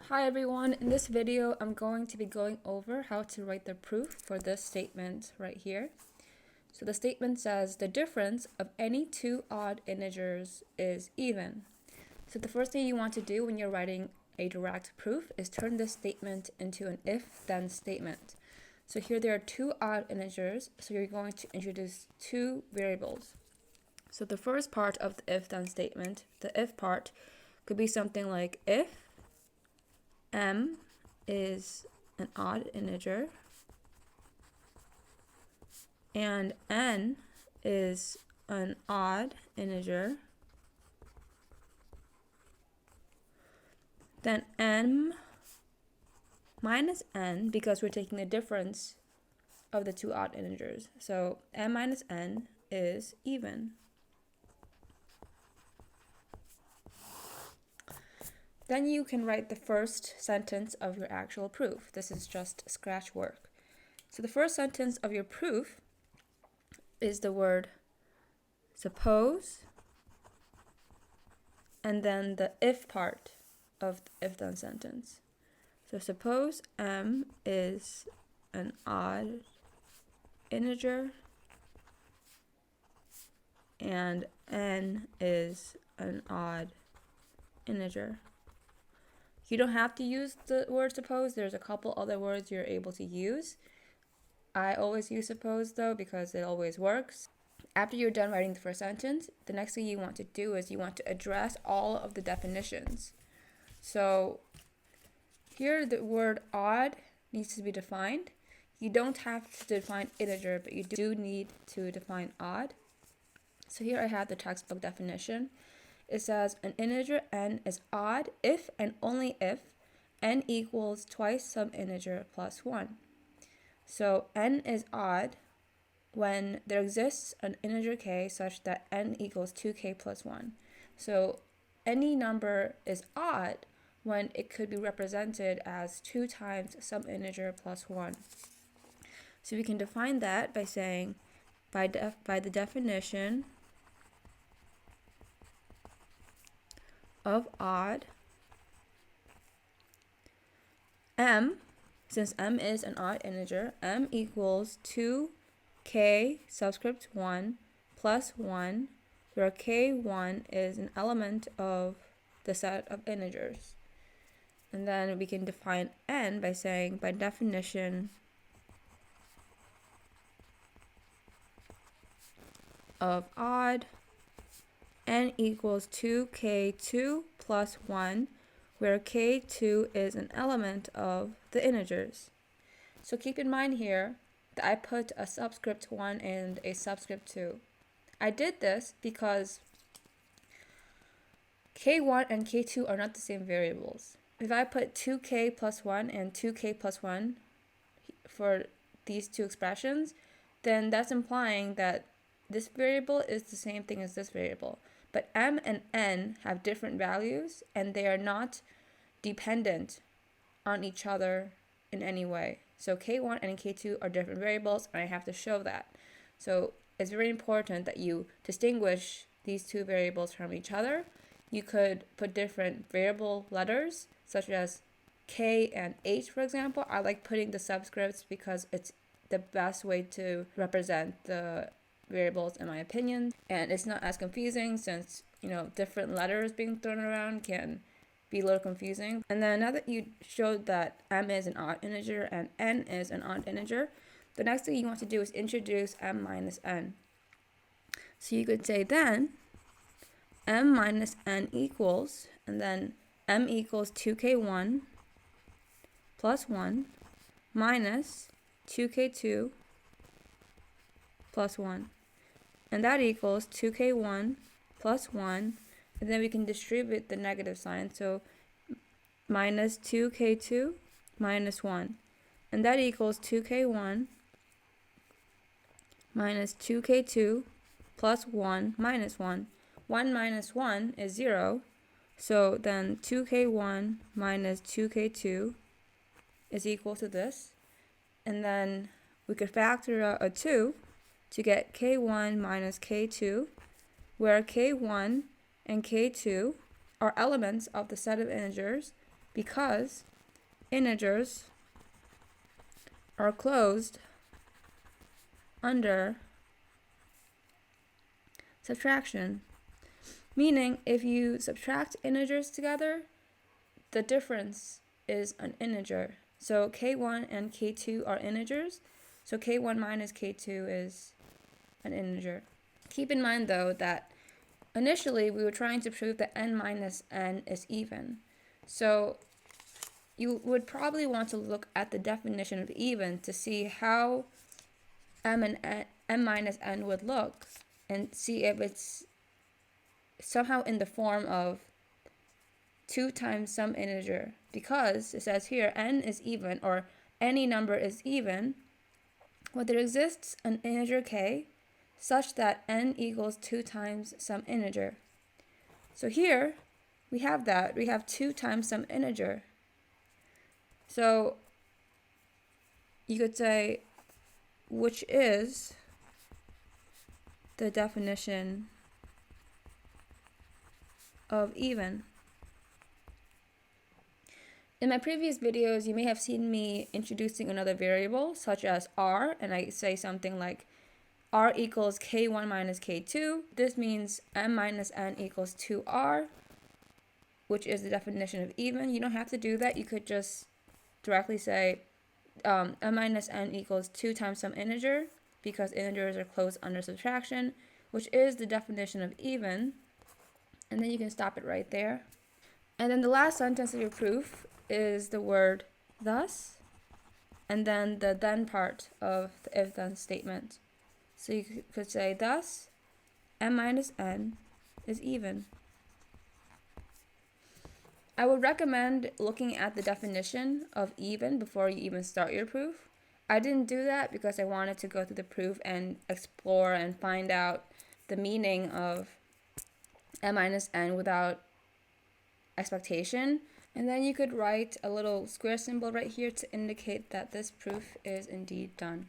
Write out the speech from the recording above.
Hi everyone, in this video I'm going to be going over how to write the proof for this statement right here. So the statement says the difference of any two odd integers is even. So the first thing you want to do when you're writing a direct proof is turn this statement into an if-then statement. So here there are two odd integers, so you're going to introduce two variables. So the first part of the if-then statement, the if part, could be something like if m is an odd integer and n is an odd integer, then m minus n, because we're taking the difference of the two odd integers, so m minus n is even. Then you can write the first sentence of your actual proof. This is just scratch work. So the first sentence of your proof is the word suppose, and then the if part of the if-then sentence. So suppose m is an odd integer and n is an odd integer. You don't have to use the word suppose. There's a couple other words you're able to use. I always use suppose though because it always works. After you're done writing the first sentence, the next thing you want to do is you want to address all of the definitions. So here the word odd needs to be defined. You don't have to define integer, but you do need to define odd. So here I have the textbook definition. It says an integer n is odd if and only if n equals twice some integer plus 1. So n is odd when there exists an integer k such that n equals 2k plus 1. So any number is odd when it could be represented as 2 times some integer plus 1. So we can define that by saying by the definition of odd, m, since m is an odd integer, m equals 2k subscript 1 plus 1, where k1 is an element of the set of integers. And then we can define n by saying by definition of odd, n equals 2k2 plus 1, where k2 is an element of the integers. So keep in mind here that I put a subscript 1 and a subscript 2. I did this because k1 and k2 are not the same variables. If I put 2k plus 1 and 2k plus 1 for these two expressions, then that's implying that this variable is the same thing as this variable. But m and n have different values, and they are not dependent on each other in any way. So k1 and k2 are different variables, and I have to show that. So it's very important that you distinguish these two variables from each other. You could put different variable letters, such as k and h, for example. I like putting the subscripts because it's the best way to represent the variables in my opinion, and it's not as confusing since different letters being thrown around can be a little confusing. And then now that you showed that m is an odd integer and n is an odd integer, the next thing you want to do is introduce m minus n. So you could say then m minus n equals, and then m equals 2k1 plus 1 minus 2k2 plus 1. And that equals 2k1 plus 1, and then we can distribute the negative sign, so minus 2k2 minus 1. And that equals 2k1 minus 2k2 plus 1 minus 1. 1 minus 1 is 0, so then 2k1 minus 2k2 is equal to this. And then we could factor out a 2 to get k1 minus k2, where k1 and k2 are elements of the set of integers, because integers are closed under subtraction. Meaning, if you subtract integers together, the difference is an integer. So k1 and k2 are integers, so k1 minus k2 is an integer. Keep in mind though that initially we were trying to prove that n minus n is even. So you would probably want to look at the definition of even to see how m minus n would look and see if it's somehow in the form of 2 times some integer, because it says here n is even, or any number is even when there exists an integer k such that n equals 2 times some integer. So here we have that. We have 2 times some integer. So you could say, which is the definition of even. In my previous videos, you may have seen me introducing another variable such as r, and I say something like r equals k1 minus k2. This means m minus n equals 2r, which is the definition of even. You don't have to do that. You could just directly say m minus n equals 2 times some integer, because integers are closed under subtraction, which is the definition of even. And then you can stop it right there. And then the last sentence of your proof is the word thus, and then the then part of the if-then statement. So you could say thus m minus n is even. I would recommend looking at the definition of even before you even start your proof. I didn't do that because I wanted to go through the proof and explore and find out the meaning of m minus n without expectation. And then you could write a little square symbol right here to indicate that this proof is indeed done.